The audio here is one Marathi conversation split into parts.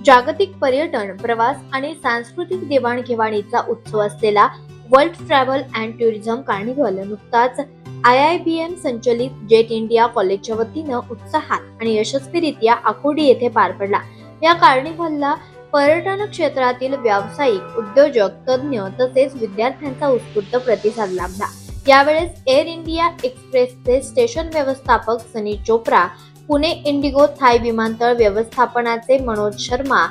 जागतिक पर्यटन, प्रवास आणि सांस्कृतिक देवाणघेवाणीचा उत्सव असलेला world travel and tourism carnival नुकताच IIBM संचलित जेट इंडिया कॉलेजच्या वतीनं उत्साहात आणि यशस्वीरित्या आकुर्डी येथे पार पडला। या कार्निव्हलला पर्यटन क्षेत्रातील व्यावसायिक, उद्योजक, तज्ज्ञ तसेच विद्यार्थ्यांचा उत्स्फूर्त प्रतिसाद लाभला। यावेळेस एअर इंडिया एक्सप्रेसचे स्टेशन व्यवस्थापक सनी चोप्रा, पुणे इंडिगो थाय विमानतळ व्यवस्थापनाचे Manoj Sharma,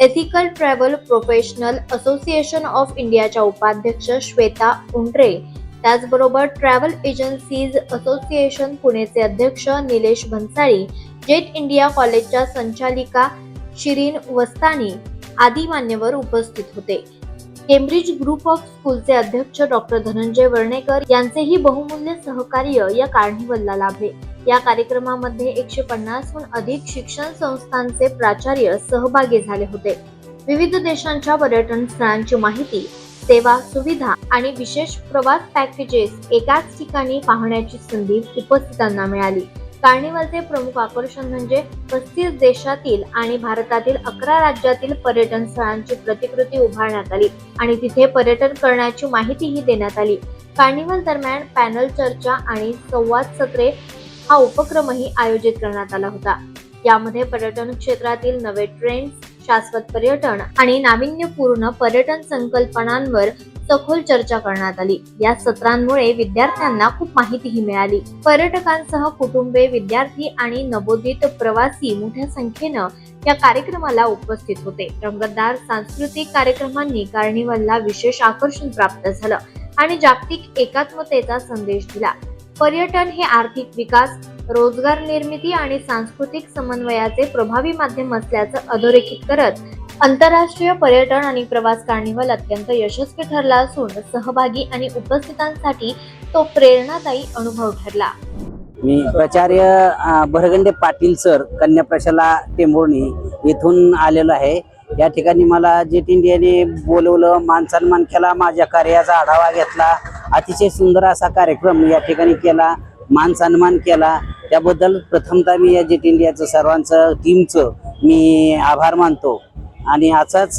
ethical travel professional association of इंडियाच्या उपाध्यक्ष श्वेता उंड्रे, त्याचबरोबर ट्रॅव्हल एजन्सीज असोसिएशन पुणेचे अध्यक्ष निलेश भन्साळी, जेट इंडिया कॉलेजच्या संचालिका शिरीन वस्तानी आदी मान्यवर उपस्थित होते। केम्ब्रिज ग्रुप ऑफ स्कूलचे अध्यक्ष डॉक्टर धनंजय वर्णेकर यांचेही बहुमूल्य सहकार्य या कार्निव्हलला लाभले। या कार्यक्रमामध्ये 150हून अधिक शिक्षण संस्थांचे प्राचार्य सहभागी झाले होते। विविध देशांच्या पर्यटन स्थळांची माहिती, सेवा सुविधा आणि विशेष प्रवास पॅकेजेस एकाच ठिकाणी पाहण्याची संधी उपस्थितांना मिळाली। कार्निव्हलचे प्रमुख आकर्षण म्हणजे 35 देशातील आणि भारतातील 11 राज्यातील पर्यटन स्थळांची प्रतिकृती उभारण्यात आली आणि तिथे पर्यटन करण्याची माहितीही देण्यात आली। कार्निव्हल दरम्यान पॅनल चर्चा आणि संवाद सत्रे हा उपक्रमही आयोजित करण्यात आला होता। यामध्ये पर्यटन क्षेत्रातील नवे ट्रेंड्स, शाश्वत पर्यटन आणि नाविन्यपूर्ण पर्यटन संकल्पनांवर सखोल चर्चा करण्यात आली। या सत्रांमुळे विद्यार्थ्यांना खूप माहितीही मिळाली। पर्यटकांसह कुटुंबे, विद्यार्थी आणि नवोदित प्रवासी मोठ्या संख्येनं या कार्यक्रमाला उपस्थित होते। रंगतदार सांस्कृतिक कार्यक्रमांनी कार्निव्हलला विशेष आकर्षण प्राप्त झालं आणि जागतिक एकात्मतेचा संदेश दिला। पर्यटन हे आर्थिक विकास, रोजगार निर्मिती आणि सांस्कृतिक समन्वयाचे प्रभावी माध्यम असल्याचं अधोरेखित करत आंतरराष्ट्रीय पर्यटन आणि प्रवास कार्निव्हल अत्यंत यशस्वी ठरला असून सहभागी आणि उपस्थितांसाठी तो प्रेरणादायी अनुभव ठरला। मी प्राचार्य भरगंडे पाटील सर, कन्या प्रशाला टेंभुर्णी येथून आलेलो आहे। या ठिकाणी मला जेट इंडियाने बोलवलं, मान सन्मान केला, माझ्या कार्याचा आढावा घेतला। अतिशय सुंदर असा कार्यक्रम या ठिकाणी केला, मान सन्मान केला। त्याबद्दल प्रथमतः मी या जेट इंडियाचं सर्वांचं टीमचं मी आभार मानतो आणि असाच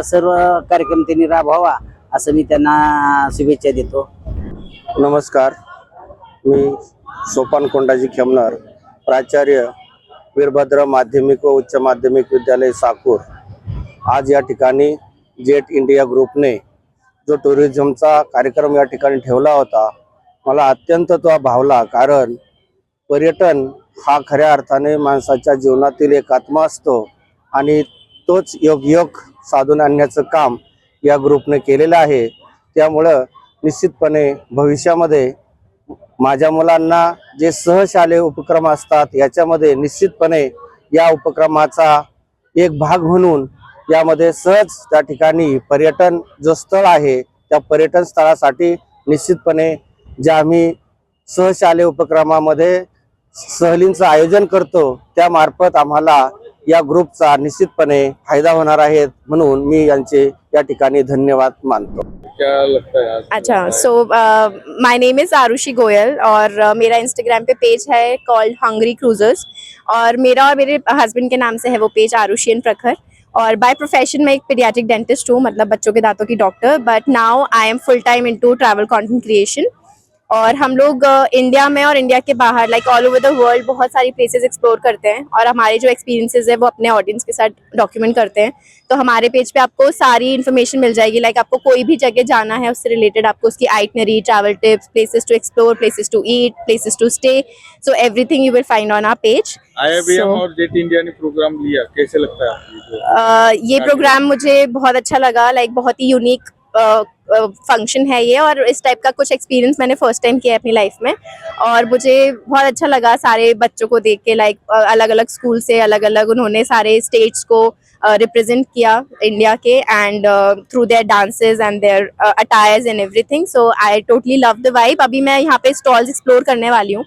सर्व कार्यक्रम त्यांनी राबवावा असं मी त्यांना शुभेच्छा देतो। नमस्कार, मी सोपान कोंडाजी खेमनर, प्राचार्य वीरभद्र माध्यमिक व उच्च माध्यमिक विद्यालय साकूर। आज या ठिकाणी जेट इंडिया ग्रुपने जो टुरिझमचा कार्यक्रम या ठिकाणी ठेवला होता, मला अत्यंत तो भावला। कारण पर्यटन हा खऱ्या अर्थाने माणसाच्या जीवनातील एक आत्मा असतो आणि तोच योगायोग साधून आणण्याचं काम या ग्रुपने केलेलं आहे। त्यामुळं निश्चितपणे भविष्यामध्ये माझ्या मुलांना जे सहशालेय उपक्रम असतात याच्यामध्ये निश्चितपणे या उपक्रमाचा एक भाग म्हणून यामध्ये सहज त्या ठिकाणी पर्यटन जो स्थळ आहे त्या पर्यटन स्थळासाठी निश्चितपणे जे आम्ही सहशालेय उपक्रमामध्ये सहलींचं आयोजन करतो त्यामार्फत आम्हाला या ग्रुपचा निश्चितपणे फायदा होणार आहे, म्हणून मी यांचे या ठिकाणी धन्यवाद मानतो। क्या लगता है? अच्छा, so my name is Arushi Goyal और मेरा इंस्टाग्राम पे पेज है कॉल्ड हंग्री क्रूजर्स और मेरा और मेरे हस्बैंड के नाम से है वो पेज आरुषियन प्रखर। और बाय प्रोफेशन मैं एक पीडियाट्रिक डेंटिस्ट हूँ, मतलब बच्चों के दांतों की doctor, but now I am full time into travel content creation. और हम लोग इंडिया में और इंडिया के बाहर like all over the world बहुत सारी प्लेसेस एक्सप्लोर करते हैं और हमारे जो एक्सपीरियंसेस है वो अपने ऑडियंस के साथ डॉक्यूमेंट करते हैं। तो हमारे पेज पे आपको सारी इन्फॉर्मेशन मिल जाएगी, लाइक आपको कोई भी जगह जाना है उससे रिलेटेड आपको उसकी itinerary, travel tips, places to explore, places to eat, places to stay, so everything you will find on our page. IIBM और जेट इंडिया ने प्रोग्राम लिया, कैसे लगता है आपको? ये प्रोग्राम मुझे बहुत अच्छा लगा, लाइक बहुत ही यूनिक फंक्शन है ये और इस टाइप का कुछ एक्सपीरियंस मैंने फर्स्ट टाइम किया है अपनी लाइफ में और मुझे बहुत अच्छा लगा सारे बच्चों को देख के। लाइक अलग अलग स्कूल से अलग अलग उन्होंने सारे स्टेट्स को रिप्रेजेंट किया इंडिया के and through their dances and their attires and everything. So I totally love the vibe. अभी मैं यहाँ पे स्टॉल्स एक्सप्लोर करने वाली हूँ,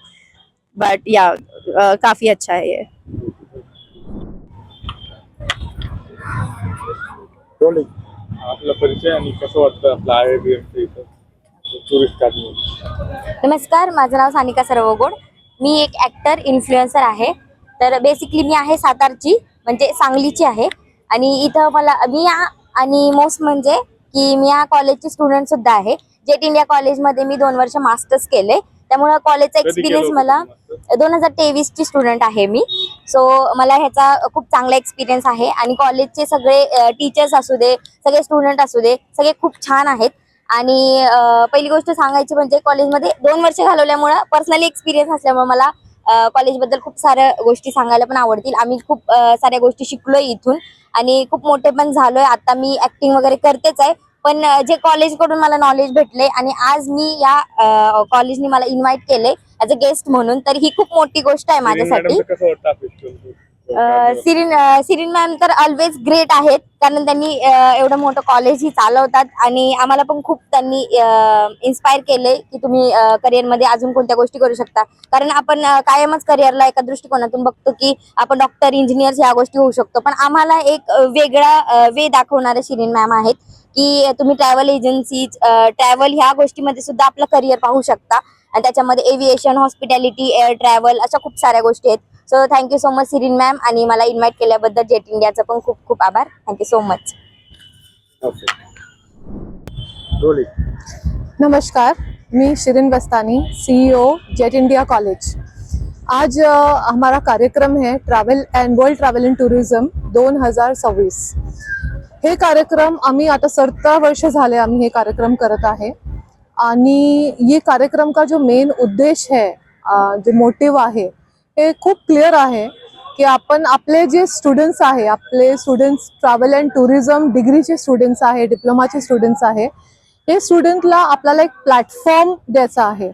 बट या काफ़ी अच्छा है ये। आपला परिचय आणि कसं वाटतं आपला IIBM इथं टुरिस्ट कार्निवल? नमस्कार, माझं नाव सानिका सरवगोड। मी एक ॲक्टर इन्फ्लुएन्सर आहे। तर बेसिकली मी आहे सातारची, म्हणजे सांगलीची आहे आणि इथं आणि मोस्ट म्हणजे की मी या कॉलेजची स्टुडंट सुद्धा आहे. जेट इंडिया कॉलेजमध्ये मी 2 वर्ष मास्टर्स केले, त्यामुळे कॉलेजचा कधी केलं एक्सपिरियन्स होतं मला तुम्ही master? 2023 ची स्टुडंट आहे मी. सो मला ह्याचा खूप चांगला एक्सपिरियन्स आहे आणि कॉलेजचे सगळे टीचर्स असू दे, सगळे स्टुडंट असू दे, सगळे खूप छान आहेत. आणि पहिली गोष्ट सांगायची म्हणजे कॉलेजमध्ये 2 वर्ष घालवल्यामुळे पर्सनली एक्सपिरियन्स असल्यामुळे मला कॉलेजबद्दल खूप साऱ्या गोष्टी सांगायला पण आवडतील. आम्ही खूप साऱ्या गोष्टी शिकलोय इथून आणि खूप मोठे पण झालोय. आता मी ऍक्टिंग वगैरे करतेच आहे, पण जे कॉलेजकडून मला नॉलेज भेटले आणि आज मी या कॉलेजने मला इन्व्हाइट केले ऍज अ गेस्ट म्हणून, तर ही खूप मोठी गोष्ट आहे सिरीन माझ्यासाठी. मॅडमचं कसं वाटतं ऑफिस? सिरीन मॅम तर ऑलवेज ग्रेट आहेत, कारण त्यांनी एवढं मोठं कॉलेज ही चालवतात आणि आम्हाला पण खूप त्यांनी इन्स्पायर केले की तुम्ही करिअरमध्ये अजून कोणत्या गोष्टी करू शकता. कारण आपण कायमच करिअरला एका दृष्टिकोनातून बघतो की आपण डॉक्टर, इंजिनियर ह्या गोष्टी होऊ शकतो, पण आम्हाला एक वेगळा वे दाखवणारे शिरीन मॅम आहेत की तुम्ही ट्रॅव्हल एजन्सी, ट्रॅव्हल ह्या गोष्टीमध्ये सुद्धा आपलं करिअर पाहू शकता. आणि त्याच्यामध्ये एव्हिएशन, हॉस्पिटॅलिटी, एअर ट्रॅव्हल अशा खूप साऱ्या गोष्टी आहेत. So thank you so much Shirin ma'am, आणि मला इन्व्हाइट केल्याबद्दल जेट इंडियाचा पण खूप खूप आभार. Thank you so much. रोली. नमस्कार, मी Shirin Bastani, CEO Jet India college. आज हमारा कार्यक्रम है travel and world travel and tourism 2026। हे कार्यक्रम आम्ही आता 17 वर्ष झाले आम्ही हे कार्यक्रम करत आहे आणि ये कार्यक्रम का जो मेन उद्देश है, जो मोटिव आहे, हे खूप क्लिअर आहे की आपण आपले जे स्टुडंट्स आहे, आपले स्टुडंट्स ट्रॅव्हल अँड टुरिझम डिग्रीचे स्टुडंट्स आहे, डिप्लोमाचे स्टुडंट्स आहे, हे स्टुडंटला आपल्याला एक प्लॅटफॉर्म द्यायचा आहे।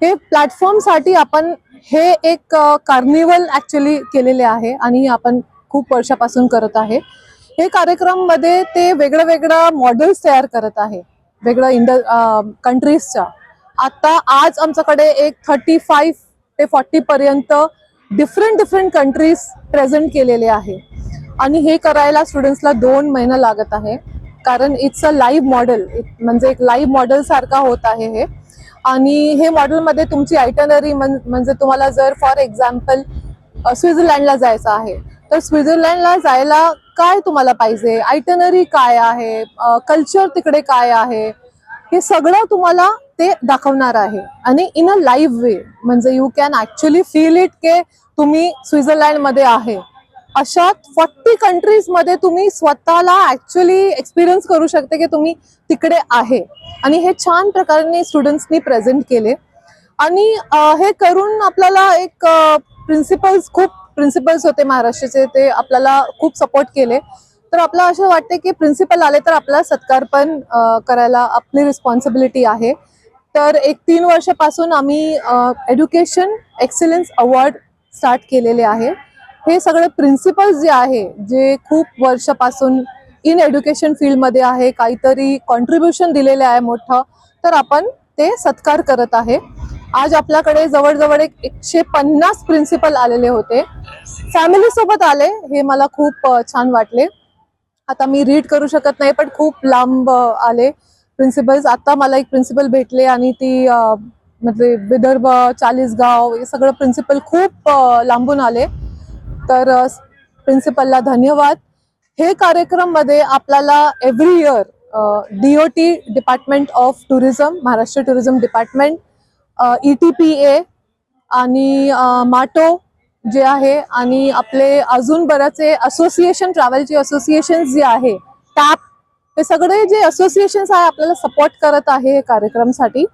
हे प्लॅटफॉर्मसाठी आपण हे एक कार्निवल ॲक्च्युली केलेले आहे आणि आपण खूप वर्षापासून करत आहे। हे कार्यक्रममध्ये ते वेगळं वेगळं मॉडेल्स तयार करत आहे, वेगळं कंट्रीजच्या। आता आज आमच्याकडे एक 35 ते 40 पर्यंत डिफरंट कंट्रीज प्रेझेंट केलेले आहे आणि हे करायला स्टुडंट्सला 2 महिने लागत आहे, कारण इट्स अ लाईव्ह मॉडेल, म्हणजे एक लाईव्ह मॉडेल सारखा होत आहे हे। आणि हे मॉडेलमध्ये तुमची आयटनरी म्हणजे तुम्हाला जर फॉर एक्झाम्पल स्वित्झर्लंडला जायचं आहे तर स्वित्झर्लंडला जायला काय तुम्हाला पाहिजे, आयटनरी काय आहे, कल्चर तिकडे काय आहे, हे सगळं तुम्हाला ते दाखवणार आहे आणि इन अ लाईव्ह वे, म्हणजे you can actually feel it के तुम्ही स्वित्झर्लंडमध्ये आहे। अशा 40 कंट्रीजमध्ये तुम्ही स्वतःला ॲक्च्युली एक्सपिरियन्स करू शकते की तुम्ही तिकडे आहे आणि हे छान प्रकारे स्टुडंट्सनी प्रेझेंट केले। आणि हे करून आपल्याला एक खूप प्रिन्सिपल्स होते महाराष्ट्राचे, ते आपल्याला खूप सपोर्ट केले। तर आपल्याला असं वाटते की प्रिन्सिपल आले तर आपला सत्कार पण करायला आपली रिस्पॉन्सिबिलिटी आहे। तर एक 3 वर्षापासून आम्ही एज्युकेशन एक्सलन्स अवॉर्ड स्टार्ट केलेले आहे। हे सगळे प्रिन्सिपल्स जे आहे, जे खूप वर्षापासून इन एज्युकेशन फील्डमध्ये आहे, काहीतरी कॉन्ट्रीब्युशन दिलेले आहे मोठं, तर आपण ते सत्कार करत आहे। आज आपल्याकडे जवळजवळ 150 प्रिन्सिपल आलेले होते, फॅमिली सोबत आले, हे मला खूप छान वाटले। आता मी रीड करू शकत नाही, पण खूप लांब आले प्रिन्सिपल्स। आता मला एक प्रिन्सिपल भेटले आणि ती म्हणजे विदर्भ, चाळीसगाव, हे सगळं प्रिन्सिपल खूप लांबून आले, तर प्रिन्सिपलला धन्यवाद। हे कार्यक्रममध्ये आपल्याला every year DOT department of tourism, Maharashtra tourism department, ETPA आणि माटो जे आहे आणि आपले अजून बरेचसे असोसिएशन, ट्रॅव्हलचे असोसिएशन्स जे आहे, टॅप, हे सगळे जे असोसिएशन्स आहे आपल्याला सपोर्ट करत आहे हे कार्यक्रमसाठी।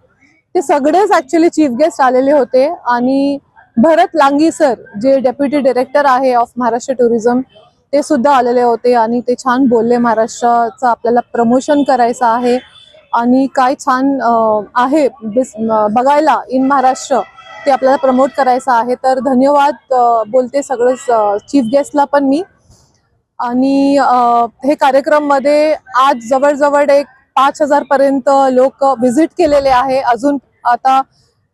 ते सगळेच ॲक्च्युली चीफ गेस्ट आलेले होते आणि भरत लांगी सर, जे डेप्युटी डायरेक्टर आहे ऑफ महाराष्ट्र टुरिझम, ते सुद्धा आलेले होते आणि ते छान बोलले, महाराष्ट्राचं आपल्याला प्रमोशन करायचं आहे आणि काय छान आहे बघायला इन महाराष्ट्र, ते आपल्याला प्रमोट करायचं आहे। तर धन्यवाद बोलते सगळं चीफ गेस्टला पण मी। आणि हे कार्यक्रममध्ये आज जवळजवळ एक 5000 पर्यंत लोक व्हिजिट केलेले आहे। अजून आता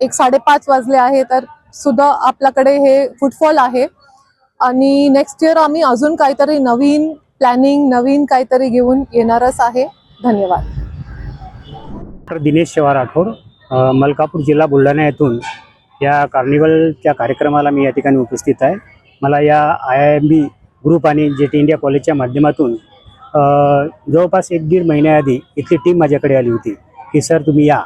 एक 5:30 वाजले आहे, तर सुद्धा आपल्याकडे हे फुटफॉल आहे आणि नेक्स्ट इयर आम्ही अजून काहीतरी नवीन प्लॅनिंग, नवीन काहीतरी घेऊन येणारच आहे। धन्यवाद। डॉक्टर दिनेश शेवा राठोड, मलकापूर जिल्हा बुलढाणा येथून या कार्निवलच्या कार्यक्रमाला मी या ठिकाणी उपस्थित आहे। मला या IIMB ग्रुप आणि जेट इंडिया कॉलेजच्या माध्यमातून जवळपास 1-1.5 महिन्याआधी इथली टीम माझ्याकडे आली होती की सर तुम्ही या,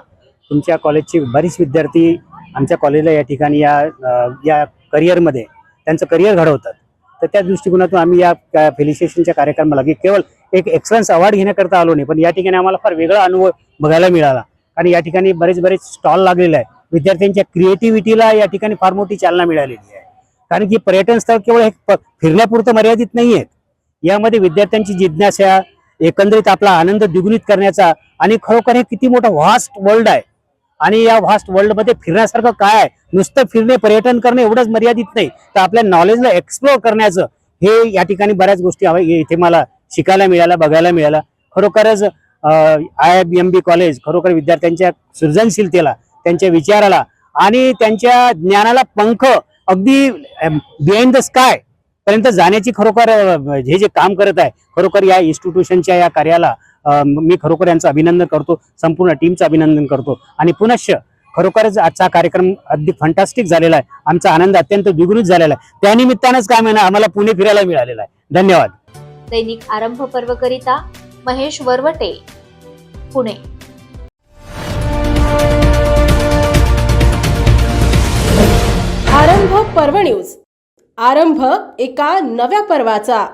तुमच्या कॉलेजचे बरेच विद्यार्थी आमच्या कॉलेजला या ठिकाणी या करिअरमध्ये त्यांचं करिअर घडवतात. तर त्या दृष्टिकोनातून आम्ही या फेलिसिटेशनच्या कार्यक्रमाला की केवळ एक एक्सलन्स अवॉर्ड घेण्याकरता आलो नाही, पण या ठिकाणी आम्हाला फार वेगळा अनुभव बघायला मिळाला. आणि या ठिकाणी बरेच स्टॉल लागलेले आहे. विद्यार्थ्यांच्या क्रिएटिव्हिटीला या ठिकाणी फार मोठी चालना मिळालेली आहे. कारण की पर्यटन स्थळ केवळ एक फिरण्यापुरतं मर्यादित नाही आहेत. यामध्ये विद्यार्थ्यांची जिज्ञासा, एकंदरीत आपला आनंद द्विगुणित करण्याचा, आणि खरोखर हे किती मोठं व्हास्ट वर्ल्ड आहे आणि या व्हास्ट वर्ल्डमध्ये फिरण्यासारखं काय आहे. नुसतं फिरणे, पर्यटन करणे एवढंच मर्यादित नाही, तर आपल्या नॉलेजला एक्सप्लोअर करण्याचं हे या ठिकाणी बऱ्याच गोष्टी इथे मला शिकायला मिळाल्या, बघायला मिळाल्या. खरोखरच IIBMB कॉलेज खरोखर विद्यार्थ्यांच्या सृजनशीलतेला, त्यांच्या विचाराला आणि त्यांच्या ज्ञानाला पंख अगदी बिहाइंड द स्काय पर्यंत जाण्याची खरोखर हे जे काम करत आहे, खरोखर या इन्स्टिट्यूशनच्या या कार्याला मी खरोखर यांचं अभिनंदन करतो, संपूर्ण टीमचं अभिनंदन करतो. आणि पुनश्च खरोखरच आजचा कार्यक्रम अगदी फंटास्टिक झालेला आहे. आमचा आनंद अत्यंत द्विगुणित झालेला आहे. त्यानिमित्तानंच काय म्हणा आम्हाला पुणे फिरायला मिळालेलं आहे. धन्यवाद. दैनिक आरंभ पर्वकरिता महेश वरवटे, पुणे. आरंभ पर्व न्यूज. आरंभ एका नव्या पर्वाचा.